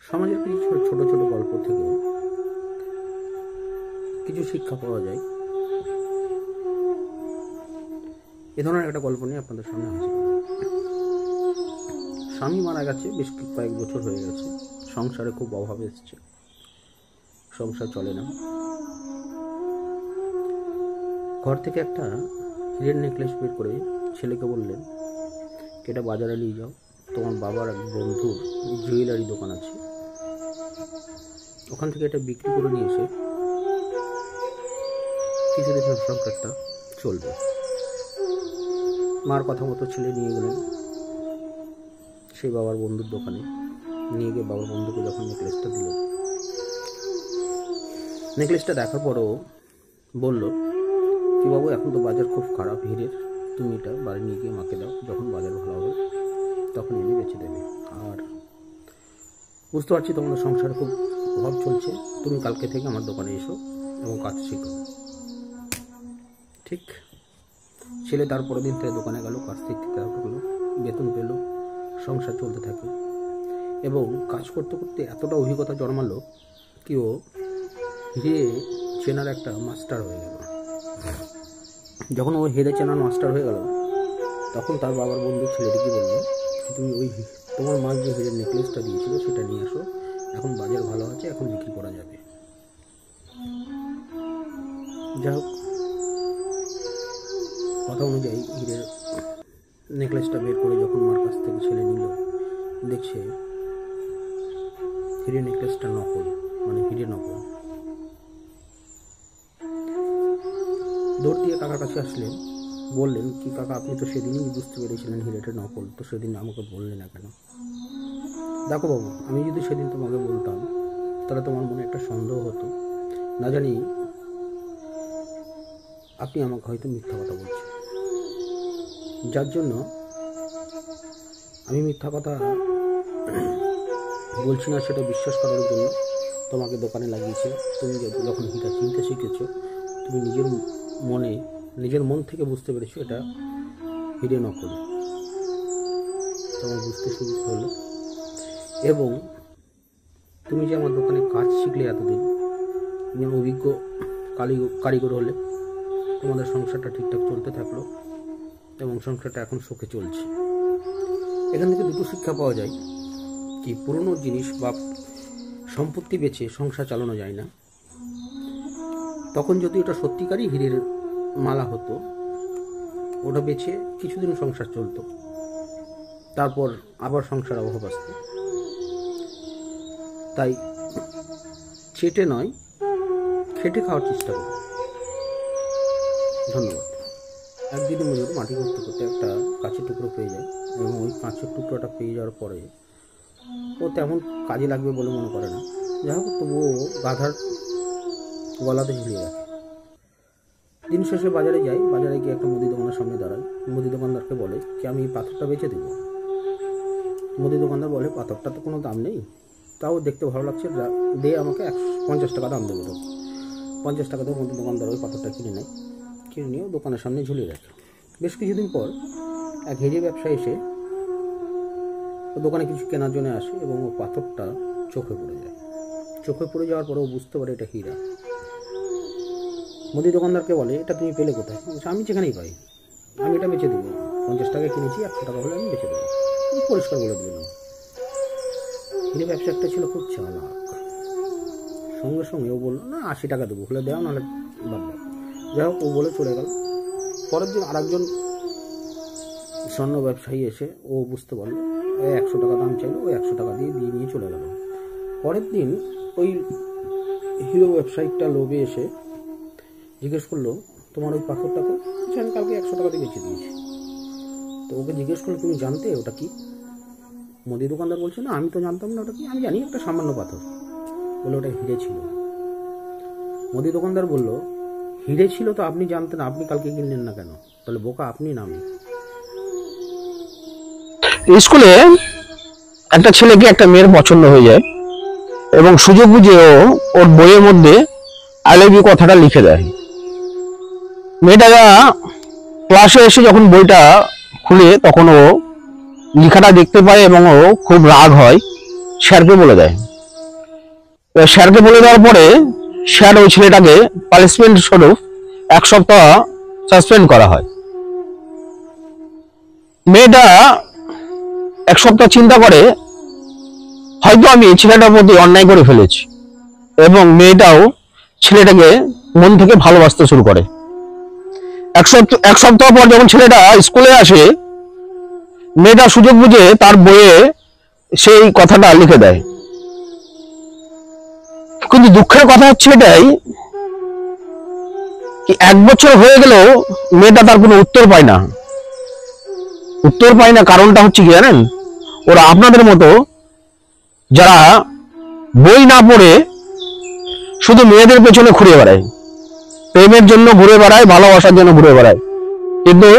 সমাজের কিছু ছোট ছোট গল্প থেকে কিছু শিক্ষা পাওয়া যায়, এ ধরনের একটা গল্প নিয়ে আপনাদের সামনে হাজির। স্বামী মারা গেছে, বেশ কয়েক বছর হয়ে গেছে। সংসারে খুব অভাব এসছে, সংসার চলে না। ঘর থেকে একটা হীরের নেকলেস বের করে ছেলেকে বললেন, এটা বাজারে নিয়ে যাও, তোমার বাবার এক বন্ধুর জুয়েলারি দোকান আছে, ওখান থেকে এটা বিক্রি করে নিয়ে এসে কিছুদিন সংসারটা চলবে। মার কথা মতো ছেলে নিয়ে গেলেন সেই বাবার বন্ধুর দোকানে। নিয়ে গিয়ে বাবার বন্ধুকে যখন নেকলেসটা দিল, নেকলেসটা দেখার পরও বলল, কি বাবু, এখন তো বাজার খুব খারাপ হীরের, তুমি এটা বাড়ি নিয়ে গিয়ে মাকে দাও, যখন বাজার ভালো হবে তখন এনে বেঁচে দেবে। আর বুঝতে পারছি তোমাদের সংসারে খুব অভাব চলছে, তুমি কালকে থেকে আমার দোকানে এসো এবং কাজ শিখো। ঠিক ছেলে তার পরের দিন থেকে দোকানে গেল, কাজ শিখতে থাকলো, বেতন পেল, সংসার চলতে থাকে এবং কাজ করতে করতে এতটা অভিজ্ঞতা জন্মালো কি ও হিরে চেনার একটা মাস্টার হয়ে গেল। যখন ও হিরে চেনার মাস্টার হয়ে গেল, তখন তার বাবার বন্ধু ছেলেটিকে বললো, তুমি ওই তোমার মা যে হিরের নেকলেসটা দিয়েছিল সেটা নিয়ে আসো, এখন বাজার ভালো আছে, এখন বিক্রি করা যাবে। যাই হোক, কথা অনুযায়ী হিরের নেকলেসটা বের করে যখন মার কাছ থেকে ছেলে নিল, দেখছে হিরের নেকলেসটা নকল, মানে হিরে নকল। দৌড় দিয়ে কাকার কাছে আসলেন, বললেন, কি কাকা, আপনি তো সেদিনই বুঝতে পেরেছিলেন হিরেটা নকল, তো সেদিন আমাকে বললেন না কেন? দেখো বাবু, আমি যদি সেদিন তোমাকে বলতাম তাহলে তোমার মনে একটা সন্দেহ হতো, না জানি আপনি আমাকে হয়তো মিথ্যা কথা বলছেন, যার জন্য আমি মিথ্যা কথা বলছি না সেটা বিশ্বাস করার জন্য তোমাকে দোকানে লাগিয়েছি। তুমি যখন হিটা চিনতে শিখেছো, তুমি নিজের মন থেকে বুঝতে পেরেছো এটা হিরে নকল, তোমার বুঝতে সুবিধা হলো। এবং তুমি যে আমার দোকানে কাজ শিখলে এতদিন, তুমি অভিজ্ঞ কারিগর হলে, তোমাদের সংসারটা ঠিকঠাক চলতে থাকলো এবং সংসারটা এখন সুখে চলছে। এখান থেকে দুটো শিক্ষা পাওয়া যায়, কি পুরনো জিনিস বা সম্পত্তি বেচে সংসার চালানো যায় না। তখন যদি ওটা সত্যিকারই হীরের মালা হতো, ওটা বেচে কিছুদিন সংসার চলতো, তারপর আবার সংসার অভাব আসতো। তাই চেটে নয়, খেটে খাওয়ার চেষ্টা করো। ধন্যবাদ। একদিন মজুর মাটি করতে করতে একটা কাঁচের টুকরো পেয়ে যায় এবং ওই কাঁচের টুকরোটা পেয়ে যাওয়ার পরে ও তেমন কাজে লাগবে বলে মনে করে না। যাই হোক, তবুও গাধার গলাতে ঝুলিয়ে রাখে। দিন শেষে বাজারে যাই, বাজারে গিয়ে একটা মুদি দোকানের সামনে দাঁড়ায়। মুদি দোকানদারকে বলে, কি আমি এই পাথরটা বেচে দেবো? মুদি দোকানদার বলে, পাথরটা তো কোনো দাম নেই, তাও দেখতে ভালো লাগছে, দিয়ে আমাকে 50 টাকা দাম দেবো। তো 50 টাকা দিয়ে মুদি দোকানদার ওই পাথরটা কিনে নেয়, কিনে নিয়ে দোকানের সামনে ঝুলিয়ে রাখে। বেশ কিছুদিন পর এক হিরে ব্যবসায়ী এসে ও দোকানে কিছু কেনার জন্য আসে এবং ও পাথরটা চোখে পড়ে যায়। চোখে পড়ে যাওয়ার পরে ও বুঝতে পারে এটা হীরা। মুদি দোকানদারকে বলে, এটা তুমি পেলে কোথায়? আমি যেখানেই পাই, আমি এটা বেচে দেবো, 50 টাকায় কিনেছি, 100 টাকা হলে আমি বেচে দেবো, পরিষ্কার বলে দিলাম। হিরে ব্যবসাটা ছিল খুব চালাক। সঙ্গে সঙ্গে ও বললো, না 80 টাকা দেবো, হলে দেওয়া, নাহলে বাদ দাও। যাই হোক, ও বলে চলে গেল। পরের দিন আরেকজন স্বর্ণ ব্যবসায়ী এসে ও বুঝতে পারলো 100 টাকা দাম চাইলো, ওই 100 টাকা দিয়ে নিয়ে চলে গেল। পরের দিন ওই হিরো ব্যবসায়িকটা লোভে এসে জিজ্ঞেস করলো, তোমার ওই পাথরটাকে? আমি কালকে 100 টাকা দিয়ে বেঁচে দিয়েছি। তো ওকে জিজ্ঞেস করলো, তুমি জানতে ওটা কি? মুদি দোকানদার বলছে, না আমি তো জানতাম না ওটা কি, আমি জানি একটা সামান্য পাথর। বলে, ওটা হিরে ছিল। মুদি দোকানদার বলল, হিরে ছিল তো আপনি জানতেন, আপনি কালকে কিনলেন না কেন? তাহলে বোকা আপনি না আমি। স্কুলে একটা ছেলেকে একটা মেয়ের পছন্দ হয়ে যায় এবং সুযোগ বুঝে ওর বইয়ের মধ্যে আই লাভ ইউ কথাটা লিখে দেয়। মেয়েটা ক্লাসে এসে যখন বইটা খুলে তখন ও লেখাটা দেখতে পায় এবং ও খুব রাগ হয়, স্যারকে বলে দেয় এবার স্যারকে বলে দেওয়ার পরে স্যার ওই ছেলেটাকে পানিশমেন্ট স্বরূপ 1 সপ্তাহ সাসপেন্ড করা হয়। মেয়েটা 1 সপ্তাহ চিন্তা করে হয়তো আমি ছেলেটার প্রতি অন্যায় করে ফেলেছি, এবং মেয়েটাও ছেলেটাকে মন থেকে ভালোবাসতে শুরু করে। 1 সপ্তাহ পর যখন ছেলেটা স্কুলে আসে, মেয়েটা সুযোগ বুঝে তার বইয়ে সেই কথাটা লিখে দেয়। কিন্তু দুঃখের কথা হচ্ছে এটাই কি 1 বছর হয়ে গেলেও মেয়েটা তার কোনো উত্তর পায় না। কারণটা হচ্ছে কি জানেন? ওরা আপনাদের মতো যারা বই না পড়ে শুধু মেয়েদের পেছনে ঘুরে বেড়ায়, প্রেমের জন্য ঘুরে বেড়ায়, ভালোবাসার জন্য ঘুরে বেড়ায়, কিন্তু